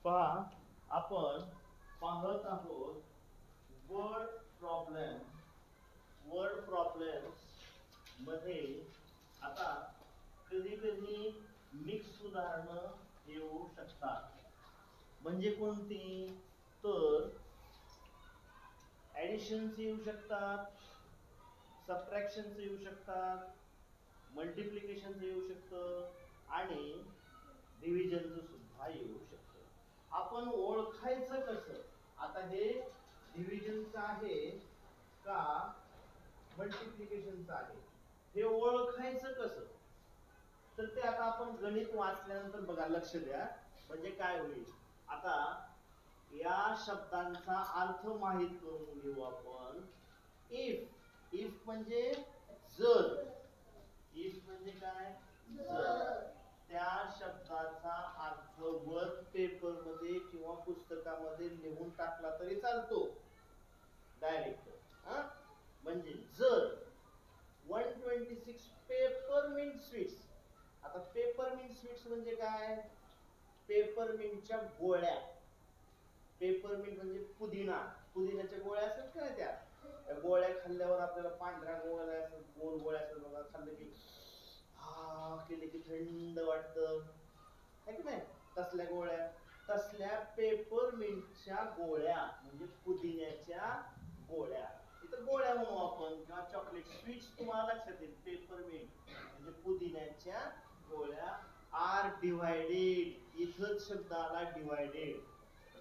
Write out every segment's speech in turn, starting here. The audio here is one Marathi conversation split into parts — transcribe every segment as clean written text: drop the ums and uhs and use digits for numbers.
पहा आपण पाहत आहोत वर्ड प्रॉब्लेम वर्ड प्रॉब्लेम्स मध्ये आता कधी कधी मिक्स उदाहरणं येऊ शकतात. म्हणजे कोणती? तर ऍडिशन्स येऊ शकतात, सबट्रॅक्शन्स येऊ शकतात, मल्टिप्लिकेशन येऊ शकतं आणि डिव्हिजनचं सुद्धा येऊ शकतं. आपण ओळखायचं कसं? आता हे डिव्हिजनचं आहे का मल्टिप्लिकेशनचं आहे हे ओळखायचं कसं? तर ते आता आपण गणित वाचल्यानंतर बघा, लक्ष द्या. म्हणजे काय होईल, आता या शब्दांचा अर्थ माहित करून घेऊ आपण. इफ इफ म्हणजे जर, इफ म्हणजे काय? जर. त्या शब्दाचा अर्थ वर्क पेपर मध्ये किंवा पुस्तकामध्ये लिहून टाकला तरी चालतो डायरेक्ट. म्हणजे जर 126 पेपरमिंट स्वीट्स. आता पेपरमिंट स्वीट्स म्हणजे काय? पेपरमिंटच्या गोळ्या. पेपरमिंट म्हणजे पुदिना, पुदिन्याच्या गोळ्या असतात का त्या गोळ्या खाल्ल्यावर आपल्याला पांढऱ्या गोळ्या असतात, गोल गोळ्या असतात बघा, खाल्लं की हा केले की थंड वाटतं, है की नाही? तसल्या गोळ्या, तसल्या पेपरमिंटच्या गोळ्या म्हणजे पुदिन्याच्या गोळ्या. इथं गोळ्या म्हणू आपण किंवा चॉकलेट स्वीट्स. तुम्हाला लक्षात येईल पेपरमिंट म्हणजे पुदिन्याच्या गोळ्या आर डिवायडेड. इथंच शब्द आला divided.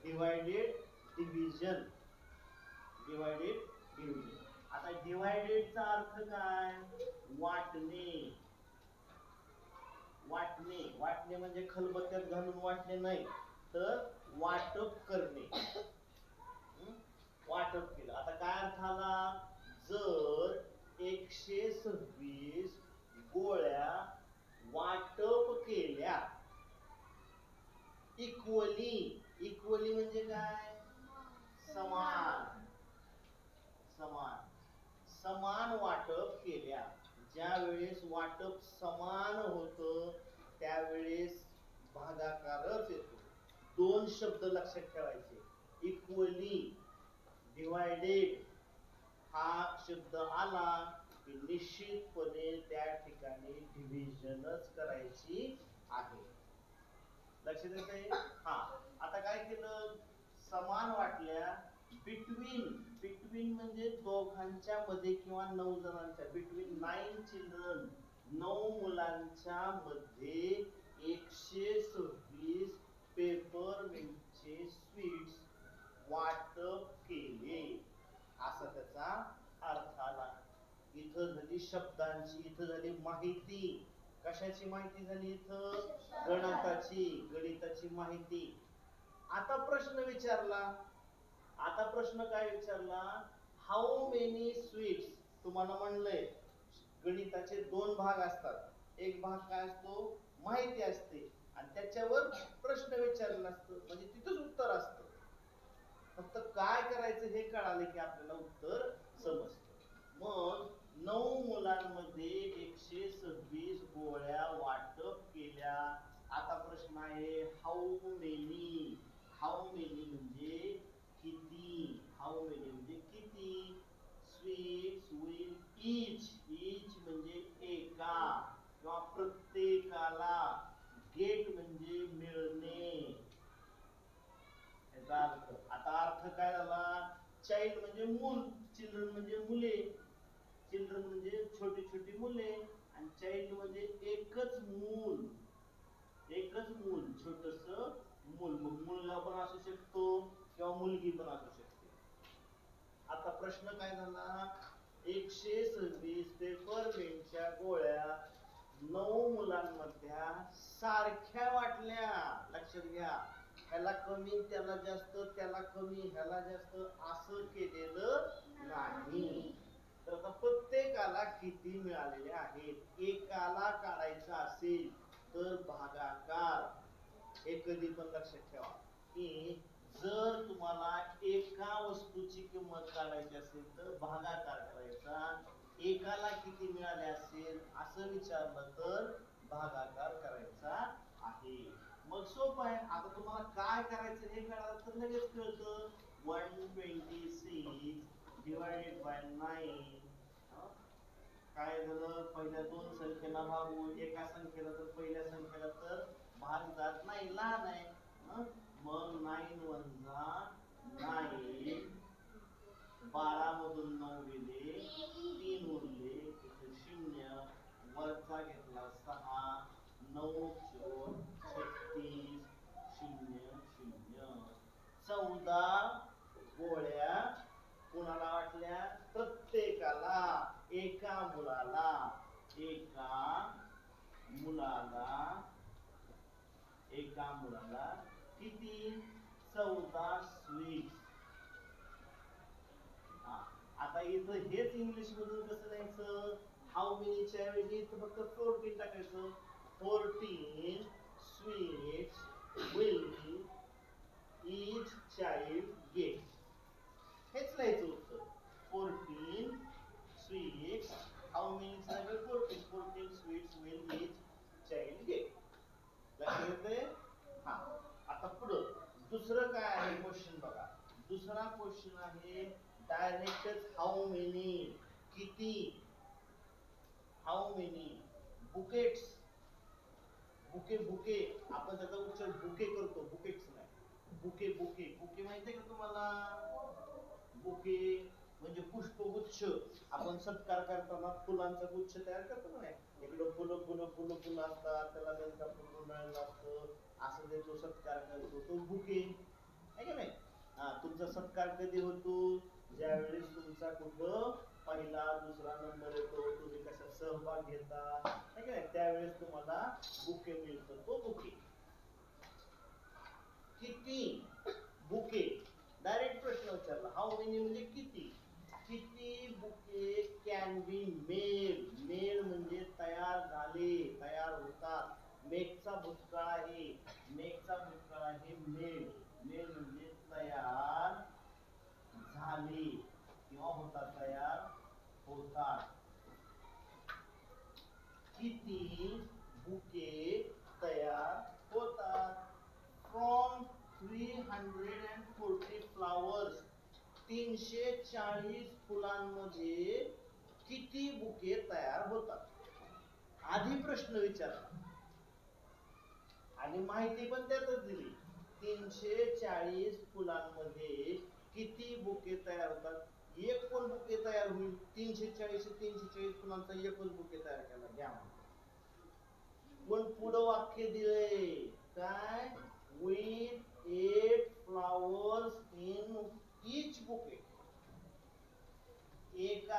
Divided division, divided division. आता डिवायडेडचा अर्थ काय? वाटणे. वाटणे, वाटणे म्हणजे खलबत्त्यात घालून वाटणे नाही, तर वाटप करणे. वाटप केलं. आता काय अर्थ आला? जर 126 गोळ्या वाटप केल्या इक्वली. इक्वली म्हणजे काय? समान. समान, समान वाटप केल्या. ज्या वेळेस वाटप समान होतं त्यावेळेस भागाकारच येतो. दोन शब्द लक्षात ठेवायचे. इक्वली, डिवायडेड हा शब्द आला की निश्चितपणे त्या ठिकाणी डिव्हिजनच करायची आहे. लक्षात येतंय? हा. आता काय केलं? समान वाटल्या. बिटवीन, बिटवीन म्हणजे दोघांच्या मध्ये किंवा 9 जणांच्या, बिटवीन 9 चिल्ड्रन, 9 मुलांच्या मध्ये 126 पेपरमिंटचे स्वीट्स वाटप केले, असा त्याचा अर्थ आला. इथं झाली शब्दांची, इथं झाली माहिती. कशाची माहिती झाली? इथं गणिताची, गणिताची माहिती. आता प्रश्न विचारला. आता प्रश्न काय विचारला? How many sweets. तुम्हाला म्हणलंय गणिताचे दोन भाग असतात. एक भाग काय असतो? माहिती असते आणि त्याच्यावर प्रश्न विचारलेला असतो, म्हणजे तिथंच उत्तर असतं. फक्त काय करायचं हे कळाले की आपल्याला उत्तर समजतं. मग 9 मुलांमध्ये 126 गोळ्या वाटप केल्या. आता प्रश्न आहे हाऊ मेनी. हाऊ मेनी म्हणजे किती? हाऊ मेनी म्हणजे किती स्वीट्स विल ईच. ईच म्हणजे एका किंवा प्रत्येकाला. गेट म्हणजे मिळणे. आता अर्थ काय झाला? चाइल्ड म्हणजे मूल, चिल्ड्रन म्हणजे मुले, चिल्ड्रन म्हणजे छोटी छोटी मुले, आणि चाइल्ड म्हणजे एकच मूल, एकच मूल, छोटस मूल. मग मुलगा पण असू शकतो किंवा मुलगी पण असू शकते. आता प्रश्न काय झाला? 126 पेपरमिंटच्या गोळ्या 9 मुलांमधल्या सारख्या वाटल्या. लक्षात घ्या, ह्याला कमी त्याला जास्त, त्याला कमी ह्याला जास्त, असं केलेलं नाही. तर आता प्रत्येकाला किती मिळालेले आहेत? एकाला काढायचं असेल तर भागाकार. हे कधी पण लक्षात ठेवा की जर तुम्हाला एका वस्तूची किंमत काढायची असेल तर भागाकार करायचा. एकाला किती मिळाले असेल असं विचारलं तर भागाकार करायचा आहे. मग सोपं आहे. आता तुम्हाला काय करायचं हे कळालं तर लगेच कळतं. 126 डिवाइडेड बाय 9. काय झालं, पहिल्या दोन संख्येला भागून एका संख्येला तर पहिल्या संख्येला तर भाग जात नाही, लहान आहे. मग 9 वजा 9, 12 मधून 9 गेले, 3 उरले, इथे 0, वरचा घेतला 6, 9 चोर 36, 0 0. 14 गोळ्या कोणाला वाटल्या? प्रत्येकाला, एका मुलाला, एका मुलाला किती? 14 स्वीट्स. आता इथं हेच इंग्लिश मधून कसं लिहायचं? हाऊ मेनीच्या ऐवजी इथं फक्त 14 टाकायचं. 14 sweets will each child get. हेच लिहायचं उत्तर. 14 sweets. How many is 14? 14 sweets will each child get. लक्षात येतंय? हा. आता पुढं दुसरं काय आहे क्वेश्चन बघा. दुसरा क्वेश्चन आहे डायरेक्टच हाऊ मेनी, किती. How many bouquets. बुके आपण त्याचा उच्चार बुके करतो, बुकेट्स नाही. बुके माहितीये का तुम्हाला? बुके म्हणजे पुष्पगुच्छ. आपण सत्कार करताना फुलांचा गुच्छ तयार करतो ना, इकडे फुलं असतात, त्याला त्यांचा फुललेलं असतं, असं जे तो सत्कार करतो तो बुके आहे का नाही? तुमचा सत्कार कधी होतो? ज्यावेळेस तुमचा कुठं पहिला दुसरा नंबर येतो, तुम्ही कशात सहभाग घेता आहे का नाही, त्यावेळेस तुम्हाला बुके मिळतं, तो बुके. किती बुके? डायरेक्ट प्रश्न विचारला. हाऊ मेनी म्हणजे किती. किती बुके कॅन बी मेड म्हणजे तयार झाले, तयार होतात. मेकचा भूतकाळ आहे, मेड म्हणजे तयार झाले किंवा होतात, तयार होतात. किती बुके तयार होतात? From 340 flowers. 340 फुलांमध्ये किती बुके तयार होतात? आधी प्रश्न विचारला आणि माहिती पण त्यातच दिली. 340 फुलांमध्ये किती बुके तयार होतात? एक पण बुके तयार होईल? 340 फुलांचा एकच बुके तयार केला, घ्या. पण पुढं वाक्य दिलंय काय? with 8 flowers in each bouquet. with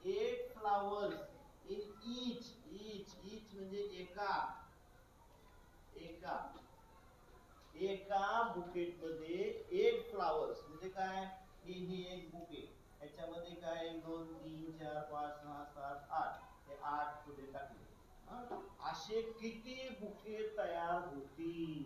8 flowers in each म्हणजे एका बुकेट मध्ये 8 फ्लावर्स म्हणजे काय? ही एक बुके, याच्यामध्ये काय 1 2 3 4 5 6 7 8, हे 8 पुढे टाकले. असे किती बुके तयार होतील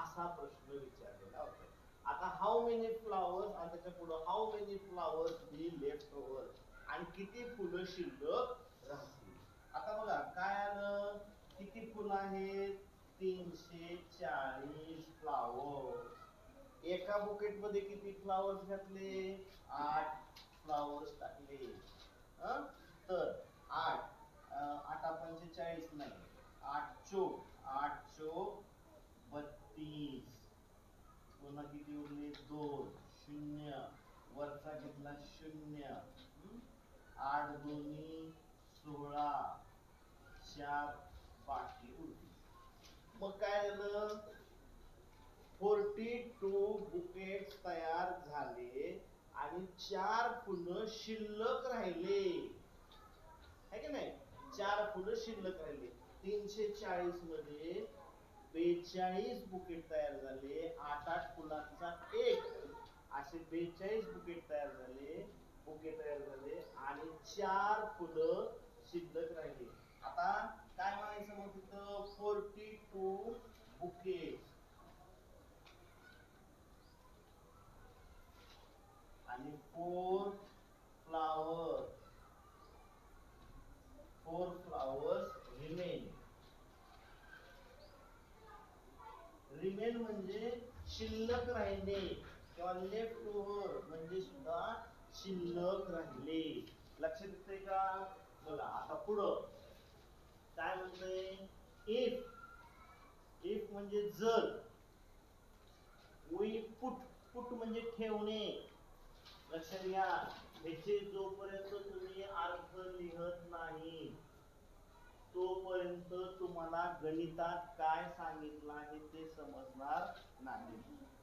असा प्रश्न विचारलेला होता. आता हाऊ मेनी फ्लावर्स आणि त्याच्या पुढे how many flowers be left over, आणि किती फुलं शिल्लक राहतील. आता बघा काय आलं, किती फुलं आहेत? 340 फ्लावर्स. एका बुकेट मध्ये किती फ्लावर्स घातले? 8 फ्लावर्स टाकले. तर 8 45 नाही, 8 चोक 32. पुन्हा किती उरले? 2 0, वरचा घेतला 0, 8 दोन्ही 16, 4 बाकी उरली. मग काय झालं? 42 बुकेट्स तयार झाले आणि 4 फुलं शिल्लक राहिले, है की नाही? 4 फुलं शिल्लक राहिले. 340 मध्ये 42 बुकेट तयार झाले, 8 फुलांचा एक, असे 42 बुकेट तयार झाले आणि 4 फुलं शिल्लक राहिले. आता काय म्हणायचं मग तिथं? 42 बुकेट आणि 4 फ्लावर्स रिमेन. रिमेन म्हणजे शिल्लक राहिले किंवा लेफ्ट ओव्हर म्हणजे सुद्धा शिल्लक राहिले. लक्षात येते का? बघा आता पुढं काय म्हणतंय, इफ म्हणजे जर, वी पुट म्हणजे ठेवणे. लक्षात घ्या, ह्याचे जोपर्यंत तुम्ही अर्थ लिहत नाही तोपर्यंत तुम्हाला गणितात काय सांगितलं आहे ते समजणार नाही.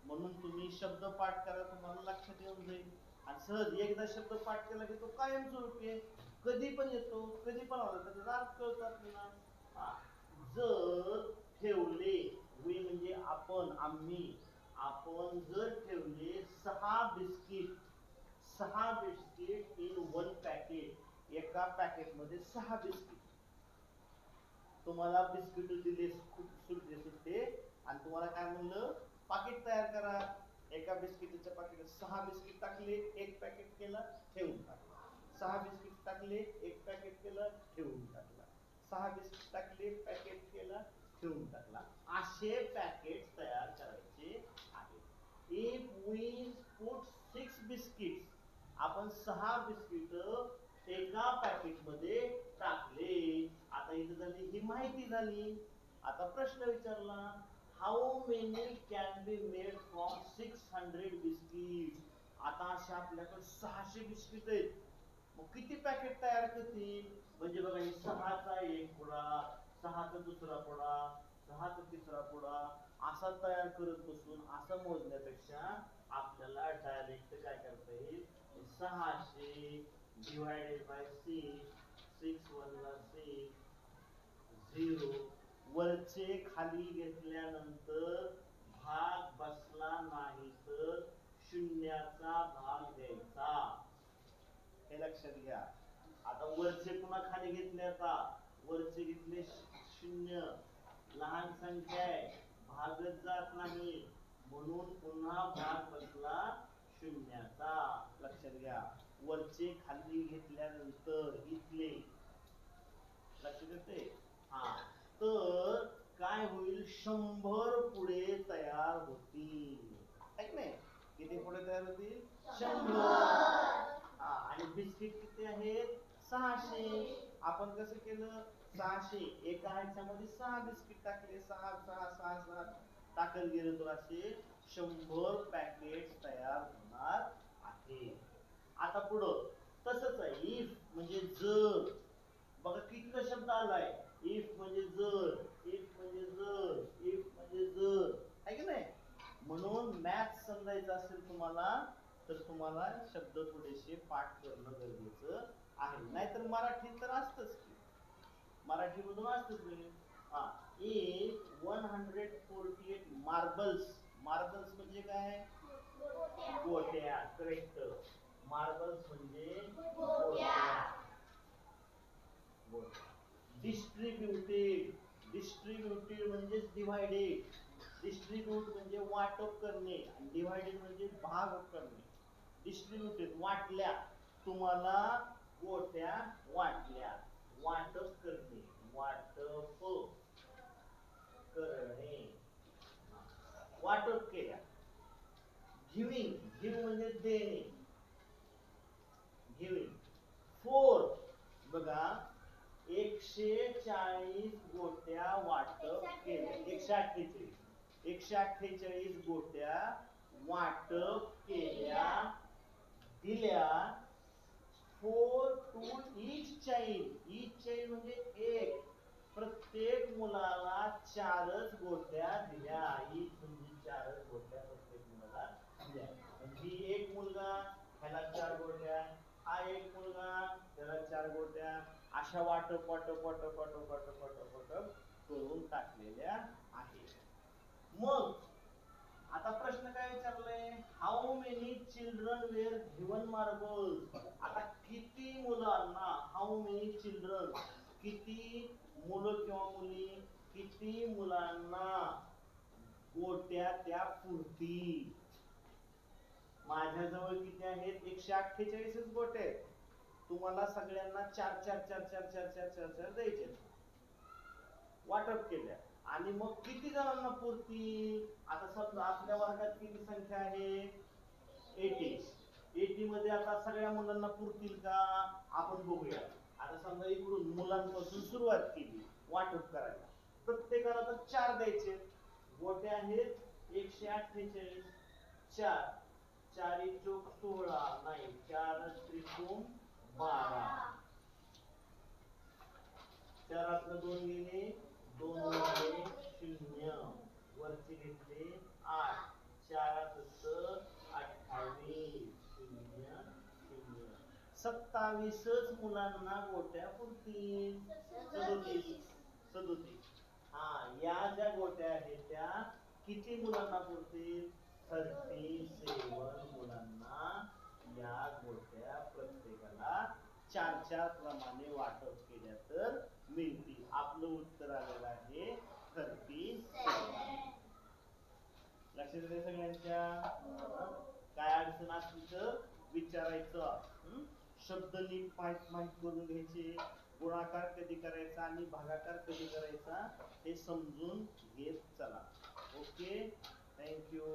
म्हणून तुम्ही शब्द पाठ करा, तुम्हाला लक्षात येऊन जाईल. आणि सहज एकदा शब्द पाठ केला की तो कायमस्वरूपी आहे, कधी पण येतो, कधी पण आला तर त्याचा अर्थ कळतो आपल्याला. जर ठेवले, वी म्हणजे आपण, आम्ही, आपण जर ठेवले 6 बिस्किट इन 1 पॅकेट, एका पॅकेट मध्ये 6 बिस्किट. तुम्हाला बिस्किट दिले सुट्टे आणि तुम्हाला काय म्हणलं, पाकिट तयार करा. एका बिस्किटच्या पाकिटात 6 बिस्किट टाकले, एक पॅकेट केलं, ठेवून टाकलं. 6 बिस्किट टाकले, एक पॅकेट केलं, ठेवून टाकला. 6 बिस्किट टाकले, पॅकेट केलं, ठेवून टाकला. असे पॅकेट तयार करायचे आहेत. इफ वी पुट 6 बिस्किट्स, आपण 6 बिस्किट एका पॅकेट मध्ये टाकले. आता इथे झाली ही माहिती झाली. आता प्रश्न विचारला, how many can be made from 600 biscuit. आता अशा आपल्याकडे 600 बिस्किट आहेत, मग किती पॅकेट तयार करतील? म्हणजे बघा, 6चा एक पुडा, 6चा दुसरा पुडा, 6चा तिसरा पुडा, असा तयार करत बसून असं मोजण्यापेक्षा आपल्याला डायरेक्ट काय करता येईल, 600 डिवाइडेड बाय 6, 6 1 ला 6, 0, वरचे खाली घेतल्यानंतर भाग बसला नाही तर शून्याचा भाग द्यायचा. हे लक्षात घ्या. आता वरचे पुन्हा खाली घेतले, आता वरचे घेतले 0, लहान संख्या आहे, भागच जात नाही म्हणून पुन्हा भाग बसला शून्याचा. लक्षात घ्या, वरचे खाली घेतल्यानंतर इथले, लक्षात येते? तर काय होईल, 100 पुढे तयार होतील. ऐक नाही, किती पुढे तयार होतील? 100. आणि बिस्किट किती आहेत? 600. आपण कसं केलं, 600 एका ह्याच्यामध्ये 6 बिस्किट टाकले, 6 6 6 6 टाकत गेले तर असे 100 पॅकेट तयार होणार आहे. आता पुढं तसंच आहे, इफ म्हणजे जर. बघा किती शब्द आलाय, इफ म्हणजे जर, इफ म्हणजे जर, इफ म्हणजे जर, आहे की नाही? म्हणून मॅथ समजायचं असेल तुम्हाला तर तुम्हाला शब्द थोडेसे पाठ करणं गरजेचं आहे. नाहीतर मराठीत तर असतंच की, मराठीमधून असतंच. इफ 148 मार्बल्स, मार्बल्स म्हणजे काय? गोट्या. करेक्ट, मार्बल्स म्हणजे गोट्या. डिस्ट्रीब्युटेड, डिस्ट्रीब्युटेड म्हणजे डिवाइडेड. डिस्ट्रीब्यूट म्हणजे वाटप करणे, डिवाइडेड म्हणजे भाग करणे. डिस्ट्रीब्युटेड वाटल्या, तुम्हाला गोट्या वाटल्या, वाटप करणे, वाटप करणे, वाटप केल्या. गिविंग, गिव म्हणजे देणे, गिविंग. 4 बघा, 140 गोट्या वाटप केल्या, 148 गोट्या वाटप केल्या, दिल्या. 4 to each child, each child म्हणजे एक, प्रत्येक मुलाला 4च गोट्या दिल्या. ईच म्हणजे 4च गोट्या प्रत्येक मुलाला दिल्या. म्हणजे एक मुलगा ह्याला 4 गोट्या, हा एक मुलगा त्याला 4 गोट्या, अशा वाटप वाटप वाटप वाटप वाटप वाटप वाटप करून टाकलेल्या आहेत. मग आता प्रश्न काय विचारलाय, how many children were given marbles. आता किती मुलांना, हाऊ मेनी चिल्ड्रन, किती मुलं किंवा मुली, किती मुलांना गोट्या त्या पुरतील. माझ्याजवळ किती आहेत? 148 गोट्या आहेत. तुम्हाला सगळ्यांना 4 4 4 4 4 4 4 4 द्यायचे, वाटप केल्या. आणि मग किती जणांना पुरतील? आता समजा आपल्या वर्गात किती संख्या आहे? 80. 80 मध्ये आता सगळ्या मुलांना पुरतील का? आपण बघूया. आता समजा इकडून मुलांपासून सुरुवात केली वाटप करायला. प्रत्येकाला तर 4 द्यायचे. गोट्या आहेत 148. 4 4 चोक 16 नाही 4 त्रिकोण 12. 4 2 गेले 2 गेले 0 वरचे घेतले 8 4 28 0 0 27च मुलांना गोट्या पुरतील. 37 हा या ज्या गोट्या आहेत त्या किती मुलांना पुरतील? 37 मुलांना या गोट्या प्रत्येकाला 4 प्रमाणे वाटप केल्या तर मिळतील. आपलं उत्तर आलेलं आहे 37. लक्षात येते सगळ्यांच्या? काय अडचण असली तर विचारायचं. शब्द नीट माहित करून घ्यायचे. गुणाकार कधी करायचा आणि भागाकार कधी करायचा हे समजून घेत चला. Okay, thank you.